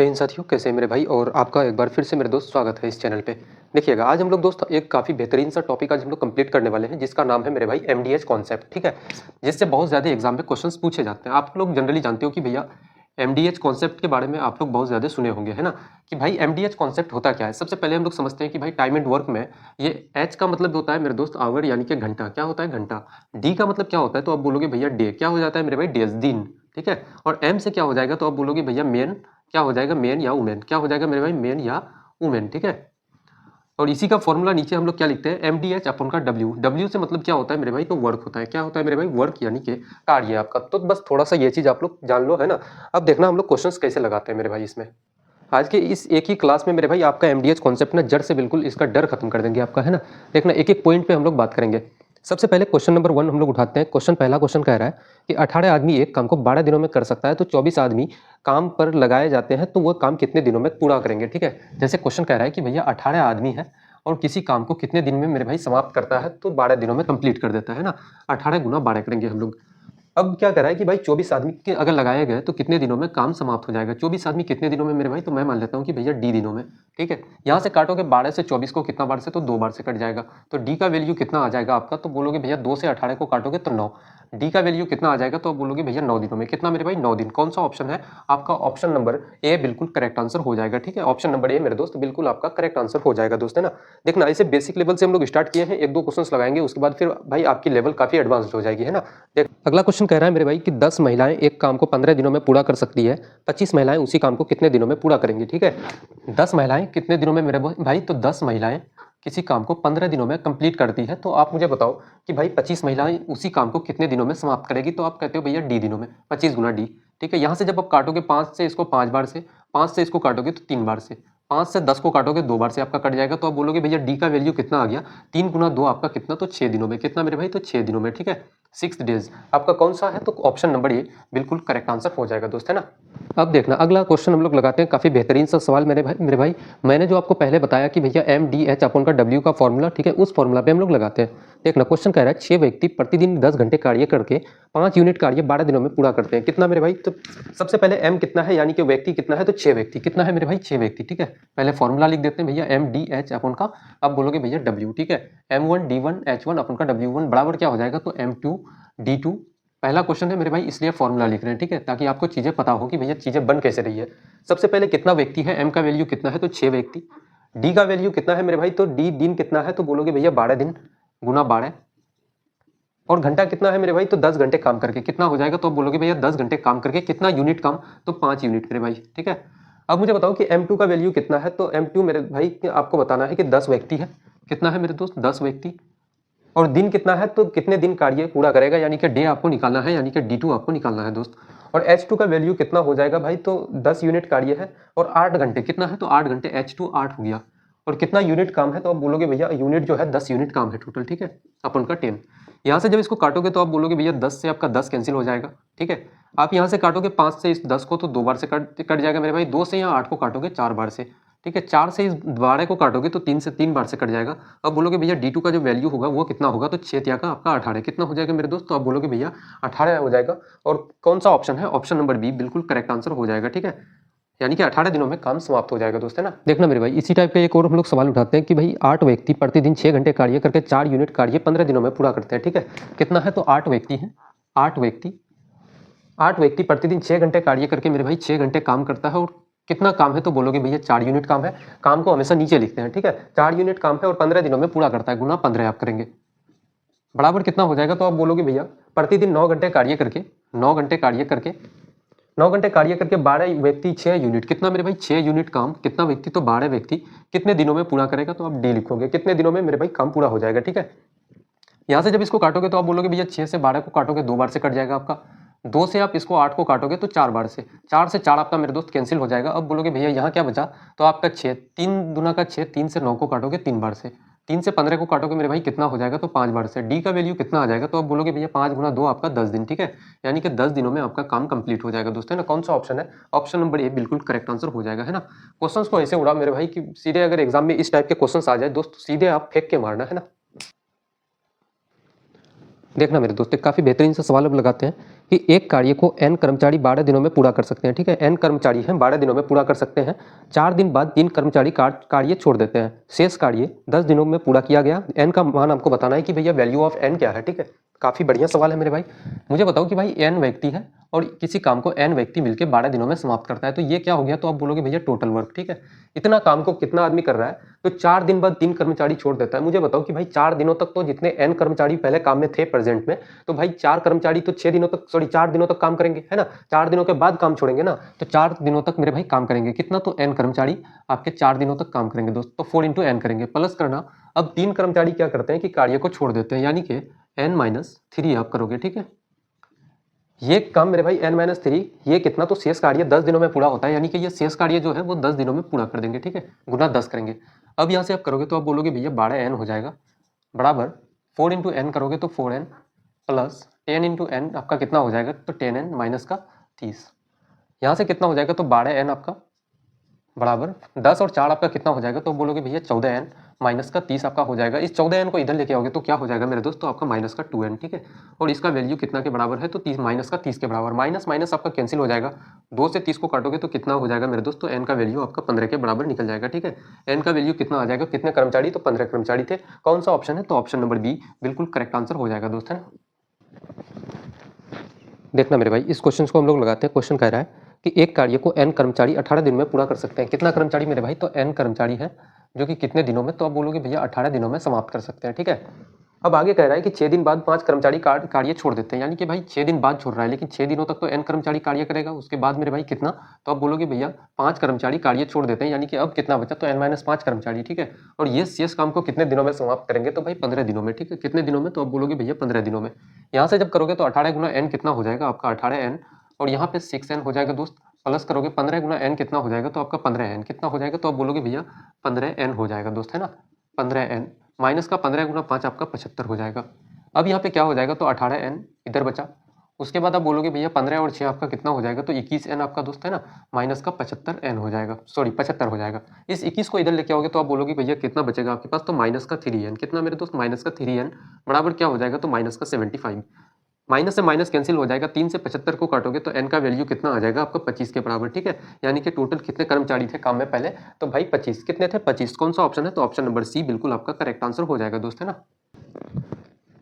जय हिंद साथियों, कैसे हैं मेरे भाई। और आपका एक बार फिर से मेरे दोस्त स्वागत है इस चैनल पे। देखिएगा, आज हम लोग दोस्त एक काफ़ी बेहतरीन सा टॉपिक आज हम लोग कंप्लीट करने वाले हैं, जिसका नाम है मेरे भाई एमडीएच कॉन्सेप्ट। ठीक है, जिससे बहुत ज़्यादा एग्जाम में क्वेश्चंस पूछे जाते हैं। आप लोग जनरली जानते हो कि भैया एमडीएच कॉन्सेप्ट के बारे में आप लोग बहुत ज़्यादा सुने होंगे, है ना, कि भाई एमडीएच कॉन्सेप्ट होता क्या है। सबसे पहले हम लोग समझते हैं कि भाई टाइम एंड वर्क में ये एच का मतलब होता है मेरे दोस्त आवर, यानी कि घंटा। क्या होता है? घंटा। डी का मतलब क्या होता है? तो आप बोलोगे भैया डे। क्या हो जाता है मेरे भाई? डेज, दिन। ठीक है। और एम से क्या हो जाएगा? तो आप बोलोगे भैया मेन। क्या हो जाएगा? मेन या वुमेन। क्या हो जाएगा मेरे भाई? मेन या वुमेन। ठीक है। और इसी का फॉर्मूला नीचे हम लोग क्या लिखते हैं? एम डी एच अपन का डब्ल्यू। डब्ल्यू से मतलब क्या होता है मेरे भाई? तो वर्क होता है। क्या होता है मेरे भाई? वर्क, यानी कि कार्य आपका। तो बस थोड़ा सा ये चीज आप लोग जान लो, है ना। अब देखना हम लोग क्वेश्चंस कैसे लगाते हैं मेरे भाई इसमें। आज के इस एक ही क्लास में मेरे भाई आपका एमडीएच कॉन्सेप्ट ना जड़ से बिल्कुल इसका डर खत्म कर देंगे आपका, है ना। देखना एक एक पॉइंट पे हम लोग बात करेंगे। सबसे पहले क्वेश्चन नंबर 1 हम लोग उठाते हैं। पहला क्वेश्चन कह रहा है कि 18 आदमी एक काम को 12 दिनों में कर सकता है, तो 24 आदमी काम पर लगाए जाते हैं, तो वो काम कितने दिनों में पूरा करेंगे। ठीक है। जैसे क्वेश्चन कह रहा है कि भैया 18 आदमी है और किसी काम को कितने दिन में मेरे भाई समाप्त करता है, तो 12 दिनों में कंप्लीट कर देता है ना। 18 गुना 12 करेंगे हम लोग। अब क्या करा है कि भाई 24 आदमी के अगर लगाए गए तो कितने दिनों में काम समाप्त हो जाएगा। 24 आदमी कितने दिनों में मेरे भाई? तो मैं मान लेता हूँ कि भैया डी दिनों में। ठीक है। यहाँ से काटोगे 12 से 24 को कितना बार से? तो 2 बार से कट जाएगा। तो डी का वैल्यू कितना आ जाएगा आपका? तो बोलोगे भैया 2 से 18 को काटोगे तो 9। डी का वैल्यू कितना आ जाएगा? तो बोलोगे भैया 9 दिनों में। कितना मेरे भाई? 9 दिन। कौन सा ऑप्शन है आपका? ऑप्शन नंबर ए बिल्कुल करेक्ट आंसर हो जाएगा। ठीक है, ऑप्शन नंबर ए मेरे दोस्त बिल्कुल आपका करेक्ट आंसर हो जाएगा दोस्त, है ना। देखना, ऐसे बेसिक लेवल से हम लोग स्टार्ट किए हैं, एक दो क्वेश्चंस लगाएंगे, उसके बाद फिर भाई आपकी लेवल काफी एडवांस्ड हो जाएगी, है ना। देख, अगला क्वेश्चन कह रहा है मेरे भाई कि 10 महिलाएं एक काम को 15 दिनों में पूरा कर सकती है, 25 महिलाएं उसी काम को कितने दिनों में पूरा करेंगी। ठीक है। 10 महिलाएं कितने दिनों में मेरे भाई? तो 10 महिलाएं किसी काम को 15 दिनों में कंप्लीट करती है, तो आप मुझे बताओ कि भाई 25 महिलाएं उसी काम को कितने दिनों में समाप्त करेगी। तो आप कहते हो भैया डी दिनों में, 25 गुना डी। ठीक है। यहाँ से जब आप काटोगे 5 से इसको 5 बार से, 5 से इसको काटोगे तो 3 बार से, 5 से 10 को काटोगे 2 बार से आपका कट जाएगा। तो आप बोलोगे भैया डी का वैल्यू कितना आ गया? 3 गुना 2 आपका कितना? तो 6 दिनों में। कितना मेरे भाई? तो 6 दिनों में। ठीक है, 6 डेज आपका कौन सा है? तो ऑप्शन नंबर ए बिल्कुल करेक्ट आंसर हो जाएगा दोस्त, है ना। अब देखना अगला क्वेश्चन हम लोग लगाते हैं। काफी बेहतरीन सा सवाल मेरे भाई मैंने जो आपको पहले बताया कि भैया एम डी एच अपन का डब्ल्यू का फॉर्मूला, ठीक है, उस फॉर्मूला पे हम लोग लगाते हैं। देखना, क्वेश्चन कह रहा है 6 व्यक्ति प्रतिदिन 10 घंटे कार्य करके 5 यूनिट कार्य 12 दिनों में पूरा करते हैं। कितना मेरे भाई? तो सबसे पहले एम कितना है, यानी कि व्यक्ति कितना है? तो 6 व्यक्ति। कितना है मेरे भाई? 6 व्यक्ति। ठीक है, पहले फॉर्मूला लिख देते हैं भैया एम डी एच अपन का। अब बोलोगे भैया डब्ल्यू। ठीक है, M1 D1 H1 अपन का W1 बराबर क्या हो जाएगा? तो M2 D2। पहला क्वेश्चन है मेरे भाई, इसलिए फॉर्मूला लिख रहे हैं। ठीक है, ताकि आपको चीजें पता हो कि भैया चीजें बन कैसे रही है। सबसे पहले कितना व्यक्ति है? एम का वैल्यू कितना है? तो 6 व्यक्ति। डी का वैल्यू कितना है मेरे भाई? तो डी दिन कितना है? तो बोलोगे भैया 12 दिन गुना 12। और घंटा कितना है मेरे भाई? तो 10 घंटे काम करके कितना हो जाएगा? तो आप बोलोगे भैया 10 घंटे काम करके कितना यूनिट काम? तो 5 यूनिट मेरे भाई। ठीक है। अब मुझे बताओ कि M2 का वैल्यू कितना है? तो M2 मेरे भाई आपको बताना है कि 10 व्यक्ति है। कितना है मेरे दोस्त? 10 व्यक्ति। और दिन कितना है? तो कितने दिन कार्य पूरा करेगा, यानी कि डे आपको निकालना है, यानी कि D2 आपको निकालना है दोस्त। और H2 का वैल्यू कितना हो जाएगा भाई? तो 10 यूनिट कार्य है और 8 घंटे। कितना है? तो 8 घंटे। H2 8 हो गया। और कितना यूनिट काम है? तो आप बोलोगे भैया यूनिट जो है 10 यूनिट काम है टोटल। ठीक है, अपन का 10। यहाँ से जब इसको काटोगे तो आप बोलोगे भैया 10 से आपका 10 कैंसिल हो जाएगा। ठीक है, आप यहाँ से काटोगे 5 से इस 10 को तो 2 बार से कट जाएगा मेरे भाई। 2 से यहाँ 8 को काटोगे 4 बार से। ठीक है, 4 से इस 12 को काटोगे तो 3 से 3 बार से कट जाएगा। अब बोलोगे भैया D2 का जो वैल्यू होगा वो कितना होगा? तो 6 तिया का आपका 18। कितना हो जाएगा मेरे दोस्त? तो आप बोलोगे भैया 18 हो जाएगा। और कौन सा ऑप्शन है? ऑप्शन नंबर बी बिल्कुल करेक्ट आंसर हो जाएगा। ठीक है, यानी कि 18 दिनों में काम समाप्त हो जाएगा दोस्त, है ना। देखना मेरे भाई, इसी टाइप का एक और हम लोग सवाल उठाते हैं कि भाई 8 व्यक्ति प्रतिदिन 6 घंटे कार्य करके 4 यूनिट कार्य 15 दिनों में पूरा करते हैं। ठीक है, कितना है? तो 8 व्यक्ति हैं। 8 व्यक्ति प्रतिदिन 6 घंटे कार्य करके मेरे भाई 6 घंटे काम करता है। और कितना काम है? तो बोलोगे भैया 4 यूनिट काम है। काम को हमेशा नीचे लिखते हैं। ठीक है, 4 यूनिट काम है और 15 दिनों में पूरा करता है, गुना 15 आप करेंगे, बराबर कितना हो जाएगा? तो आप बोलोगे भैया प्रतिदिन 9 घंटे कार्य करके 9 घंटे कार्य करके 9 घंटे कार्य करके 12 व्यक्ति 6 यूनिट। कितना मेरे भाई? 6 यूनिट काम। कितना व्यक्ति? तो 12 व्यक्ति कितने दिनों में पूरा करेगा? तो आप डी लिखोगे, कितने दिनों में मेरे भाई काम पूरा हो जाएगा। ठीक है, यहाँ से जब इसको काटोगे तो आप बोलोगे भैया 6 से 12 को काटोगे 2 बार से कट जाएगा आपका। 2 से आप इसको 8 को काटोगे तो 4 बार से, 4 से 4 आपका मेरे दोस्त कैंसिल हो जाएगा। अब बोलोगे भैया यहाँ क्या बचा? तो आपका 6, 3 दुना का 6, 3 से 9 को काटोगे 3 बार से, 3 से 15 को काटोगे मेरे भाई कितना हो जाएगा? तो 5 बार से। डी का वैल्यू कितना आ जाएगा? तो आप बोलोगे भैया 5 गुना 2 आपका 10 दिन। ठीक है, यानी कि 10 दिनों में आपका काम कंप्लीट हो जाएगा दोस्तों, है ना। कौन सा ऑप्शन है? ऑप्शन नंबर ए बिल्कुल करेक्ट आंसर हो जाएगा, है ना। क्वेश्चंस को ऐसे उड़ा मेरे भाई कि सीधे अगर एग्जाम में इस टाइप के क्वेश्चंस आ जाए दोस्त, सीधे आप फेंक के मारना, है ना। देखना मेरे दोस्त, एक काफ़ी बेहतरीन सा सवाल अब लगाते हैं कि एक कार्य को n कर्मचारी 12 दिनों में पूरा कर सकते हैं। ठीक है, n कर्मचारी हैं, 12 दिनों में पूरा कर सकते हैं। 4 दिन बाद 3 कर्मचारी कार्य छोड़ देते हैं। शेष कार्य 10 दिनों में पूरा किया गया। n का मान आपको बताना है कि भैया वैल्यू ऑफ n क्या है। ठीक है, काफ़ी बढ़िया सवाल है मेरे भाई। मुझे बताओ कि भाई n व्यक्ति है और किसी काम को n व्यक्ति मिलकर 12 दिनों में समाप्त करता है, तो ये क्या हो गया? तो आप बोलोगे भैया टोटल वर्क। ठीक है, इतना काम को कितना आदमी कर रहा है? तो 4 दिन बाद 3 कर्मचारी छोड़ देता है। मुझे बताओ कि भाई 4 दिनों तक तो जितने n कर्मचारी पहले काम में थे प्रेजेंट में, तो भाई 4 कर्मचारी तो 6 दिनों तक, सॉरी 4 दिनों तक काम करेंगे, है ना। 4 दिनों के बाद काम छोड़ेंगे ना, तो 4 दिनों तक मेरे भाई काम करेंगे। कितना? तो n कर्मचारी आपके 4 दिनों तक काम करेंगे दोस्त, तो 4 इंटू n करेंगे, प्लस करना। अब 3 कर्मचारी क्या करते हैं कि कार्य को छोड़ देते हैं, यानी कि n-3 आप करोगे। ठीक है, ये काम मेरे भाई n-3, ये कितना? तो शेष कार्य 10 दिनों में पूरा होता है, यानी कि ये शेष कार्य जो है वो 10 दिनों में पूरा कर देंगे। ठीक है, गुना 10 करेंगे। अब यहाँ से आप करोगे तो आप बोलोगे भैया 12n हो जाएगा बराबर 4 इंटू n करोगे तो 4n प्लस 10 इंटू n आपका कितना हो जाएगा? तो 10n माइनस का 30। यहाँ से कितना हो जाएगा? तो 12n आपका बराबर 10 और 4 आपका कितना हो जाएगा? तो बोलोगे भैया 14n माइनस का 30 आपका हो जाएगा। इस 14n को इधर लेके आओगे तो क्या हो जाएगा मेरे दोस्त? तो आपका माइनस का 2n। ठीक है, और इसका वैल्यू कितना के बराबर है? तो 30 माइनस का 30 के बराबर। माइनस माइनस आपका कैंसिल हो जाएगा, 2 से 30 को काटोगे तो कितना हो जाएगा मेरे दोस्त? तो n का वैल्यू आपका 15 के बराबर निकल जाएगा। ठीक है, n का वैल्यू कितना आ जाएगा? कितने कर्मचारी? तो 15 कर्मचारी थे। कौन सा ऑप्शन है? तो ऑप्शन नंबर बी बिल्कुल करेक्ट आंसर हो जाएगा दोस्त, है ना। देखना मेरे भाई, इस क्वेश्चन को हम लोग लगाते हैं। क्वेश्चन कह रहा है कि एक कार्य को n कर्मचारी 18 दिन में पूरा कर सकते हैं। कितना कर्मचारी मेरे भाई? तो n कर्मचारी है, जो कि कितने दिनों में? तो आप बोलोगे भैया 18 दिनों में समाप्त कर सकते हैं। ठीक है, अब आगे कह रहा है कि 6 दिन बाद 5 कर्मचारी कार्य छोड़ देते हैं, यानी कि भाई 6 दिन बाद छोड़ रहा है, लेकिन 6 दिनों तक तो n कर्मचारी कार्य करेगा। उसके बाद मेरे भाई कितना? तो आप बोलोगे भैया 5 कर्मचारी कार्य छोड़ देते हैं, यानी कि अब कितना बचा? तो n-5 कर्मचारी। ठीक है, और ये शेष काम को कितने दिनों में समाप्त करेंगे? तो भाई 15 दिनों में। ठीक है, कितने दिनों में? तो आप बोलोगे भैया 15 दिनों में। यहाँ से जब करोगे तो 18 गुना n कितना हो जाएगा? आपका 18n, और यहाँ पे 6n हो जाएगा दोस्त, प्लस करोगे 15 गुना n कितना हो जाएगा? तो आपका 15n कितना हो जाएगा? तो आप बोलोगे भैया 15n हो जाएगा दोस्त, है ना। 15n माइनस का 15 गुना 5 आपका 75 हो जाएगा। अब यहाँ पे क्या हो जाएगा? तो 18n इधर बचा। उसके बाद आप बोलोगे भैया 15 और 6 आपका कितना हो जाएगा? तो 21n आपका दोस्त, है ना, माइनस का 75n हो जाएगा, सॉरी 75 हो जाएगा। इस 21 को इधर लेके आओगे तो आप बोलोगे भैया कितना बचेगा आपके पास? तो माइनस का 3n। कितना मेरे दोस्त? माइनस का 3n बराबर क्या हो जाएगा? तो माइनस का 75। माइनस से माइनस कैंसिल हो जाएगा, 3 से 75 को काटोगे तो n का वैल्यू कितना आ जाएगा आपका? 25 के बराबर। ठीक है, यानी कि टोटल कितने कर्मचारी थे काम में पहले? तो भाई 25। कितने थे? 25। कौन सा ऑप्शन है? तो ऑप्शन नंबर सी बिल्कुल आपका करेक्ट आंसर हो जाएगा दोस्त, है ना।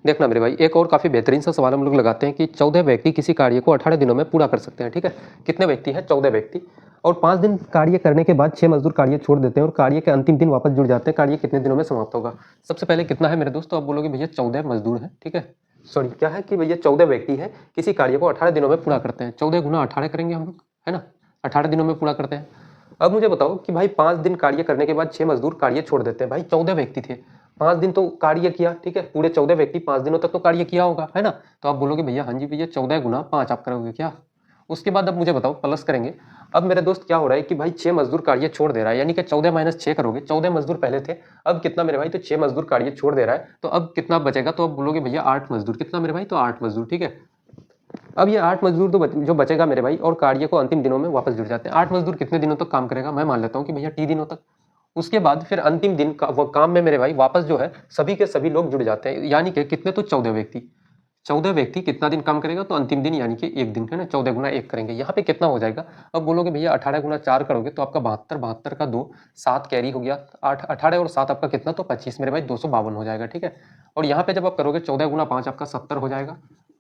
देखना मेरे भाई, एक और काफ़ी बेहतरीन सा सवाल हम लोग लगाते हैं कि 14 व्यक्ति किसी कार्य को 18 दिनों में पूरा कर सकते हैं। ठीक है, कितने व्यक्ति हैं? 14 व्यक्ति, और 5 दिन कार्य करने के बाद 6 मजदूर कार्य छोड़ देते हैं और कार्य के अंतिम दिन वापस जुड़ जाते हैं। कार्य कितने दिनों में समाप्त होगा? सबसे पहले कितना है मेरे दोस्त? तो आप बोलोगे भैया 14 मजदूर हैं। ठीक है, सॉरी क्या है कि भैया 14 व्यक्ति हैं, किसी कार्य को 18 दिनों में पूरा करते हैं। 14 गुना 18 करेंगे हम लोग, है ना, 18 दिनों में पूरा करते हैं। अब मुझे बताओ कि भाई 5 दिन कार्य करने के बाद 6 मजदूर कार्य छोड़ देते हैं। भाई 14 व्यक्ति थे, 5 दिन तो कार्य किया। ठीक है, पूरे 14 व्यक्ति 5 दिनों तक तो कार्य किया होगा, है ना। तो आप बोलोगे भैया हाँ जी भैया 14 गुना 5 आप करोगे क्या? उसके बाद अब मुझे बताओ, प्लस करेंगे। अब मेरे दोस्त क्या हो रहा है कि भाई 6 मजदूर कार्य छोड़ दे रहा है, यानी कि 14 माइनस 6 करोगे। 14 मजदूर पहले थे, अब कितना मेरे भाई? तो 6 मजदूर कार्य छोड़ दे रहा है, तो अब कितना बचेगा? तो अब बोलोगे भैया 8 मजदूर। कितना मेरे भाई? तो 8 मजदूर। ठीक है, अब ये 8 मजदूर तो जो बचेगा मेरे भाई, और कार्य को अंतिम दिनों में वापस जुड़ जाते हैं। 8 मजदूर कितने दिनों तक काम करेगा? मैं मान लेता हूँ कि भैया टी दिनों तक। उसके बाद फिर अंतिम दिन का वो काम में मेरे भाई वापस जो है सभी के सभी लोग जुड़ जाते हैं, यानी कि कितने? तो 14 व्यक्ति। 14 व्यक्ति कितना दिन काम करेगा? तो अंतिम दिन, यानी कि एक दिन, है ना। 14 गुना 1 करेंगे, यहाँ पे कितना हो जाएगा? अब बोलोगे भैया 18 गुना 4 करोगे तो आपका 72, 72 का 2, 7 कैरी हो गया, 8, 18 और 7 आपका कितना? तो 25 मेरे भाई 252 हो जाएगा। ठीक है, और यहाँ पे जब आप करोगे 14 गुना 5 आपका 70 हो जाएगा,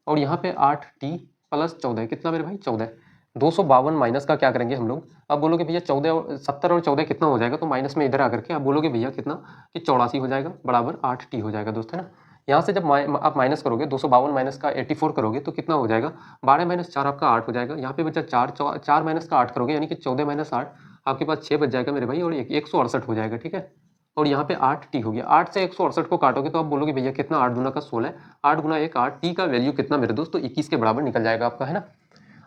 और यहाँ पे 8 टी प्लस 14 कितना मेरे भाई? 14। 252 माइनस का क्या करेंगे हम लोग? अब बोलोगे भैया 14 और 70 और 14 कितना हो जाएगा? तो माइनस में इधर आकर के आप बोलोगे भैया कितना? कि 84 हो जाएगा बराबर 8 टी हो जाएगा दोस्त, है ना। यहाँ से जब आप माइनस करोगे 252 माइनस का 84 करोगे तो कितना हो जाएगा? 12 माइनस 4 आपका 8 हो जाएगा। यहाँ पे बचा 4 माइनस का 8 करोगे, यानी कि 14 माइनस 8 आपके पास 6 बच जाएगा मेरे भाई, और 168 हो जाएगा। ठीक है, और यहाँ पे 8 टी हो गया। 8 से 168 को काटोगे तो आप बोलोगे भैया कितना? 8 गुना का 16, 8 गुना 1 8, टी का वैल्यू कितना मेरे दोस्त? तो 21 के बराबर निकल जाएगा आपका, है ना।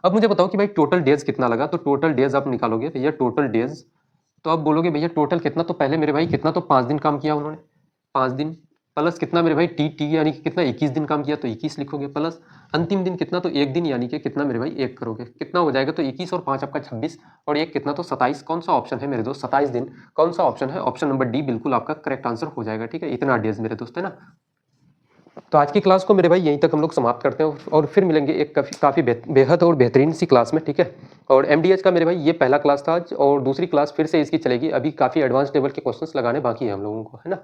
अब मुझे बताओ कि भाई टोटल डेज कितना लगा? तो टोटल डेज आप निकालोगे भैया, टोटल डेज, तो आप बोलोगे भैया टोटल कितना? तो पहले मेरे भाई कितना? तो 5 दिन काम किया उन्होंने, 5 दिन, प्लस कितना मेरे भाई? टी टी यानी कि कितना? 21 दिन काम किया, तो 21 लिखोगे, प्लस अंतिम दिन कितना? तो 1 दिन, यानी कि कितना मेरे भाई? 1 करोगे। कितना हो जाएगा? तो 21 और 5 आपका 26, और 1 कितना? तो 27। कौन सा ऑप्शन है मेरे दोस्त? 27 दिन। कौन सा ऑप्शन है? ऑप्शन नंबर डी बिल्कुल आपका करेक्ट आंसर हो जाएगा। ठीक है, इतना डेज मेरे दोस्त, है ना। तो आज की क्लास को मेरे भाई यहीं तक हम लोग समाप्त करते हैं और फिर मिलेंगे एक काफ़ी बेहद और बेहतरीन सी क्लास में, ठीक है। और एमडीएच का मेरे भाई ये पहला क्लास था आज, और दूसरी क्लास फिर से इसकी चलेगी। अभी काफ़ी एडवांस लेवल के क्वेश्चंस लगाने बाकी है हम लोगों को, है ना।